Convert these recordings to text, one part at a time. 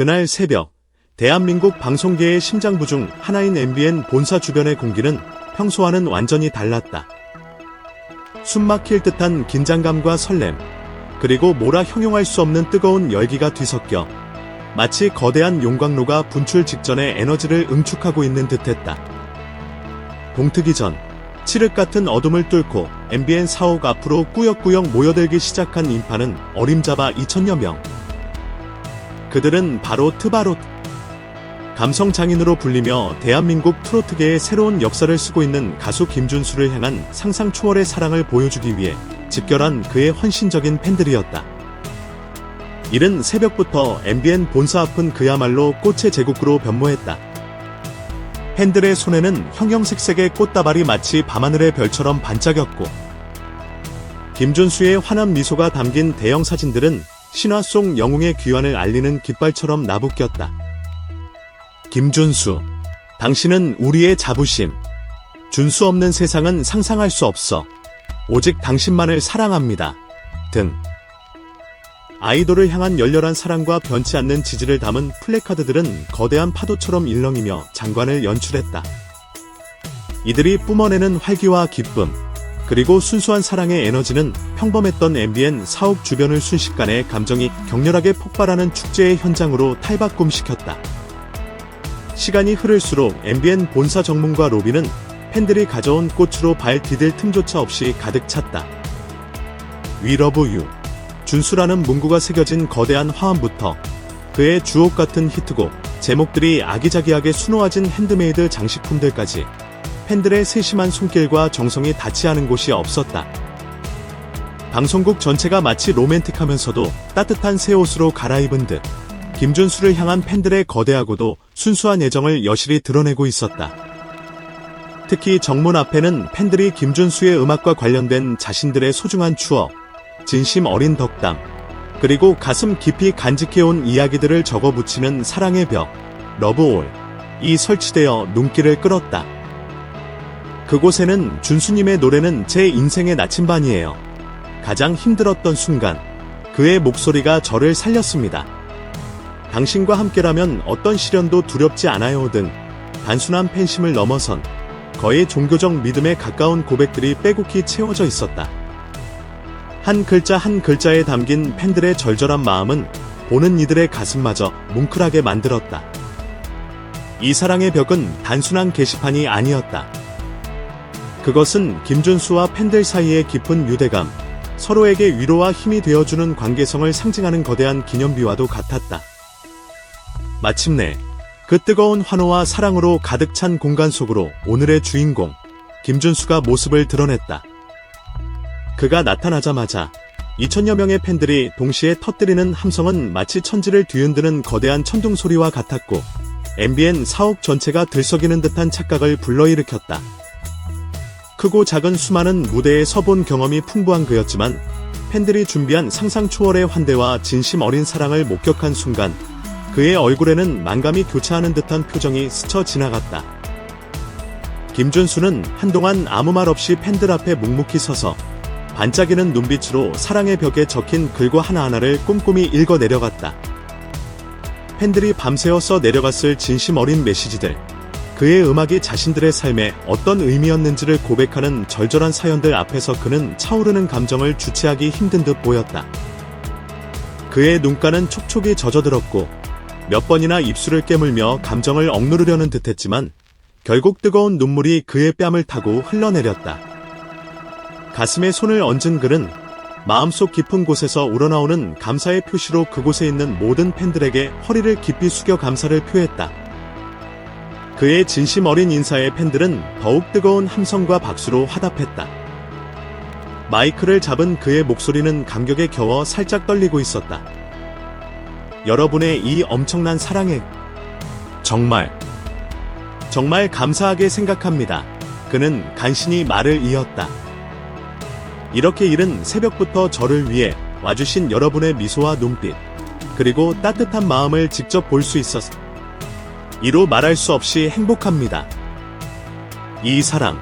그날 새벽, 대한민국 방송계의 심장부 중 하나인 MBN 본사 주변의 공기는 평소와는 완전히 달랐다. 숨막힐 듯한 긴장감과 설렘, 그리고 뭐라 형용할 수 없는 뜨거운 열기가 뒤섞여 마치 거대한 용광로가 분출 직전에 에너지를 응축하고 있는 듯했다. 동트기 전, 칠흑 같은 어둠을 뚫고 MBN 사옥 앞으로 꾸역꾸역 모여들기 시작한 인파는 어림잡아 2,000여 명. 그들은 바로 트바로트, 감성 장인으로 불리며 대한민국 트로트계의 새로운 역사를 쓰고 있는 가수 김준수를 향한 상상 초월의 사랑을 보여주기 위해 집결한 그의 헌신적인 팬들이었다. 이른 새벽부터 MBN 본사 앞은 그야말로 꽃의 제국으로 변모했다. 팬들의 손에는 형형색색의 꽃다발이 마치 밤하늘의 별처럼 반짝였고, 김준수의 환한 미소가 담긴 대형 사진들은 신화 속 영웅의 귀환을 알리는 깃발처럼 나부꼈다. 김준수, 당신은 우리의 자부심. 준수 없는 세상은 상상할 수 없어. 오직 당신만을 사랑합니다. 등. 아이돌을 향한 열렬한 사랑과 변치 않는 지지를 담은 플래카드들은 거대한 파도처럼 일렁이며 장관을 연출했다. 이들이 뿜어내는 활기와 기쁨, 그리고 순수한 사랑의 에너지는 평범했던 MBN 사옥 주변을 순식간에 감정이 격렬하게 폭발하는 축제의 현장으로 탈바꿈시켰다. 시간이 흐를수록 MBN 본사 정문과 로비는 팬들이 가져온 꽃으로 발 디딜 틈조차 없이 가득 찼다. We love you. 준수라는 문구가 새겨진 거대한 화환부터 그의 주옥 같은 히트곡, 제목들이 아기자기하게 수놓아진 핸드메이드 장식품들까지 팬들의 세심한 손길과 정성이 닿지 않은 곳이 없었다. 방송국 전체가 마치 로맨틱하면서도 따뜻한 새 옷으로 갈아입은 듯 김준수를 향한 팬들의 거대하고도 순수한 애정을 여실히 드러내고 있었다. 특히 정문 앞에는 팬들이 김준수의 음악과 관련된 자신들의 소중한 추억, 진심 어린 덕담, 그리고 가슴 깊이 간직해온 이야기들을 적어붙이는 사랑의 벽, 러브올이 설치되어 눈길을 끌었다. 그곳에는 준수님의 노래는 제 인생의 나침반이에요. 가장 힘들었던 순간, 그의 목소리가 저를 살렸습니다. 당신과 함께라면 어떤 시련도 두렵지 않아요 등 단순한 팬심을 넘어선 거의 종교적 믿음에 가까운 고백들이 빼곡히 채워져 있었다. 한 글자 한 글자에 담긴 팬들의 절절한 마음은 보는 이들의 가슴마저 뭉클하게 만들었다. 이 사랑의 벽은 단순한 게시판이 아니었다. 그것은 김준수와 팬들 사이의 깊은 유대감, 서로에게 위로와 힘이 되어주는 관계성을 상징하는 거대한 기념비와도 같았다. 마침내 그 뜨거운 환호와 사랑으로 가득 찬 공간 속으로 오늘의 주인공, 김준수가 모습을 드러냈다. 그가 나타나자마자 2,000여 명의 팬들이 동시에 터뜨리는 함성은 마치 천지를 뒤흔드는 거대한 천둥 소리와 같았고, MBN 사옥 전체가 들썩이는 듯한 착각을 불러일으켰다. 크고 작은 수많은 무대에 서본 경험이 풍부한 그였지만, 팬들이 준비한 상상 초월의 환대와 진심 어린 사랑을 목격한 순간, 그의 얼굴에는 만감이 교차하는 듯한 표정이 스쳐 지나갔다. 김준수는 한동안 아무 말 없이 팬들 앞에 묵묵히 서서 반짝이는 눈빛으로 사랑의 벽에 적힌 글과 하나하나를 꼼꼼히 읽어 내려갔다. 팬들이 밤새워 써 내려갔을 진심 어린 메시지들, 그의 음악이 자신들의 삶에 어떤 의미였는지를 고백하는 절절한 사연들 앞에서 그는 차오르는 감정을 주체하기 힘든 듯 보였다. 그의 눈가는 촉촉이 젖어들었고 몇 번이나 입술을 깨물며 감정을 억누르려는 듯했지만 결국 뜨거운 눈물이 그의 뺨을 타고 흘러내렸다. 가슴에 손을 얹은 그는 마음속 깊은 곳에서 우러나오는 감사의 표시로 그곳에 있는 모든 팬들에게 허리를 깊이 숙여 감사를 표했다. 그의 진심 어린 인사에 팬들은 더욱 뜨거운 함성과 박수로 화답했다. 마이크를 잡은 그의 목소리는 감격에 겨워 살짝 떨리고 있었다. 여러분의 이 엄청난 사랑에 정말 감사하게 생각합니다. 그는 간신히 말을 이었다. 이렇게 이른 새벽부터 저를 위해 와주신 여러분의 미소와 눈빛, 그리고 따뜻한 마음을 직접 볼 수 있어서 이루 말할 수 없이 행복합니다. 이 사랑,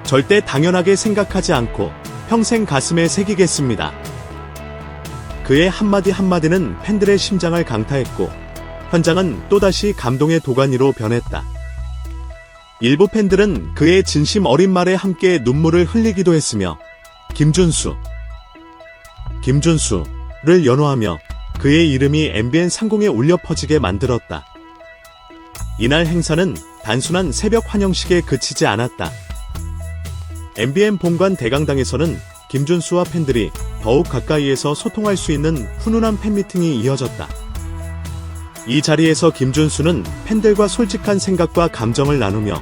절대 당연하게 생각하지 않고 평생 가슴에 새기겠습니다. 그의 한마디 한마디는 팬들의 심장을 강타했고 현장은 또다시 감동의 도가니로 변했다. 일부 팬들은 그의 진심 어린 말에 함께 눈물을 흘리기도 했으며 김준수를 연호하며 그의 이름이 MBN 상공에 울려 퍼지게 만들었다. 이날 행사는 단순한 새벽 환영식에 그치지 않았다. MBN 본관 대강당에서는 김준수와 팬들이 더욱 가까이에서 소통할 수 있는 훈훈한 팬미팅이 이어졌다. 이 자리에서 김준수는 팬들과 솔직한 생각과 감정을 나누며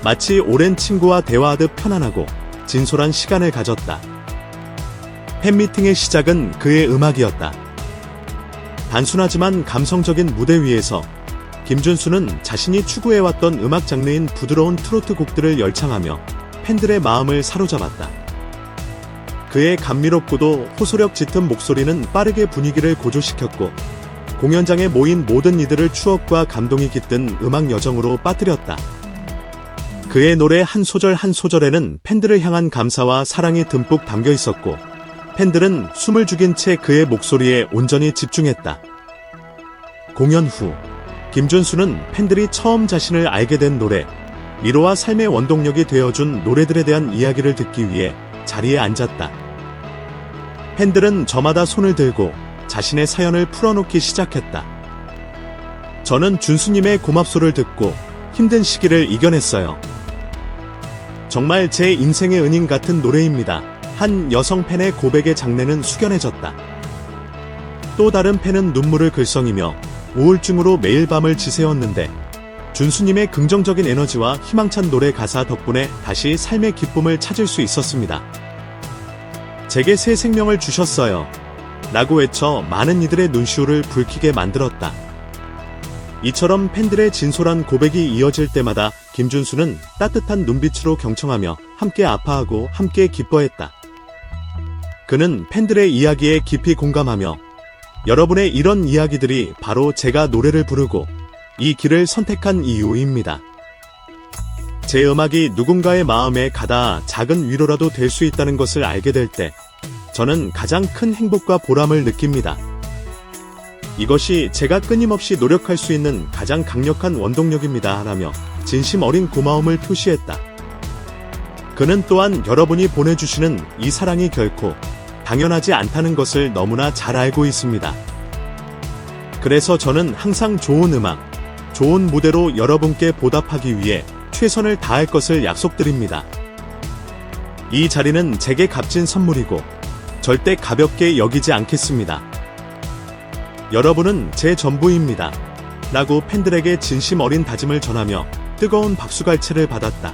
마치 오랜 친구와 대화하듯 편안하고 진솔한 시간을 가졌다. 팬미팅의 시작은 그의 음악이었다. 단순하지만 감성적인 무대 위에서 김준수는 자신이 추구해왔던 음악 장르인 부드러운 트로트 곡들을 열창하며 팬들의 마음을 사로잡았다. 그의 감미롭고도 호소력 짙은 목소리는 빠르게 분위기를 고조시켰고 공연장에 모인 모든 이들을 추억과 감동이 깃든 음악 여정으로 빠뜨렸다. 그의 노래 한 소절 한 소절에는 팬들을 향한 감사와 사랑이 듬뿍 담겨 있었고 팬들은 숨을 죽인 채 그의 목소리에 온전히 집중했다. 공연 후 김준수는 팬들이 처음 자신을 알게 된 노래, 위로와 삶의 원동력이 되어준 노래들에 대한 이야기를 듣기 위해 자리에 앉았다. 팬들은 저마다 손을 들고 자신의 사연을 풀어놓기 시작했다. 저는 준수님의 고맙소를 듣고 힘든 시기를 이겨냈어요. 정말 제 인생의 은인 같은 노래입니다. 한 여성 팬의 고백의 장내는 숙연해졌다. 또 다른 팬은 눈물을 글썽이며 우울증으로 매일 밤을 지새웠는데 준수님의 긍정적인 에너지와 희망찬 노래 가사 덕분에 다시 삶의 기쁨을 찾을 수 있었습니다. 제게 새 생명을 주셨어요. 라고 외쳐 많은 이들의 눈시울을 붉히게 만들었다. 이처럼 팬들의 진솔한 고백이 이어질 때마다 김준수는 따뜻한 눈빛으로 경청하며 함께 아파하고 함께 기뻐했다. 그는 팬들의 이야기에 깊이 공감하며 여러분의 이런 이야기들이 바로 제가 노래를 부르고 이 길을 선택한 이유입니다. 제 음악이 누군가의 마음에 가다 작은 위로라도 될 수 있다는 것을 알게 될 때 저는 가장 큰 행복과 보람을 느낍니다. 이것이 제가 끊임없이 노력할 수 있는 가장 강력한 원동력입니다. 라며 진심 어린 고마움을 표시했다. 그는 또한 여러분이 보내주시는 이 사랑이 결코 당연하지 않다는 것을 너무나 잘 알고 있습니다. 그래서 저는 항상 좋은 음악, 좋은 무대로 여러분께 보답하기 위해 최선을 다할 것을 약속드립니다. 이 자리는 제게 값진 선물이고 절대 가볍게 여기지 않겠습니다. 여러분은 제 전부입니다. 라고 팬들에게 진심 어린 다짐을 전하며 뜨거운 박수갈채를 받았다.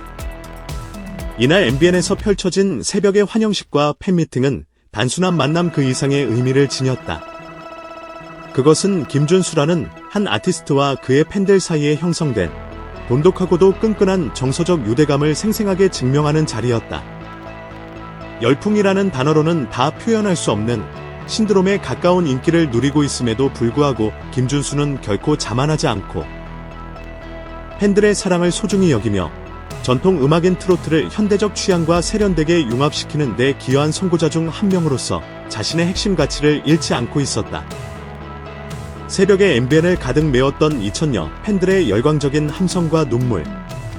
이날 MBN에서 펼쳐진 새벽의 환영식과 팬미팅은 단순한 만남 그 이상의 의미를 지녔다. 그것은 김준수라는 한 아티스트와 그의 팬들 사이에 형성된 돈독하고도 끈끈한 정서적 유대감을 생생하게 증명하는 자리였다. 열풍이라는 단어로는 다 표현할 수 없는 신드롬에 가까운 인기를 누리고 있음에도 불구하고 김준수는 결코 자만하지 않고 팬들의 사랑을 소중히 여기며 전통 음악인 트로트를 현대적 취향과 세련되게 융합시키는 데 기여한 선구자 중 한 명으로서 자신의 핵심 가치를 잃지 않고 있었다. 새벽에 MBN을 가득 메웠던 2000년 팬들의 열광적인 함성과 눈물,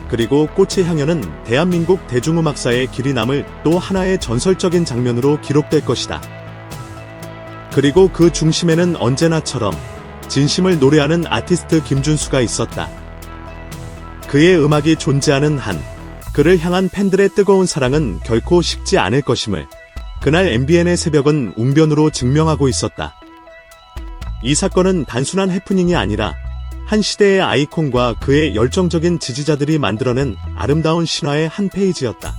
그리고 꽃의 향연은 대한민국 대중음악사의 길이 남을 또 하나의 전설적인 장면으로 기록될 것이다. 그리고 그 중심에는 언제나처럼 진심을 노래하는 아티스트 김준수가 있었다. 그의 음악이 존재하는 한, 그를 향한 팬들의 뜨거운 사랑은 결코 식지 않을 것임을 그날 MBN의 새벽은 웅변으로 증명하고 있었다. 이 사건은 단순한 해프닝이 아니라 한 시대의 아이콘과 그의 열정적인 지지자들이 만들어낸 아름다운 신화의 한 페이지였다.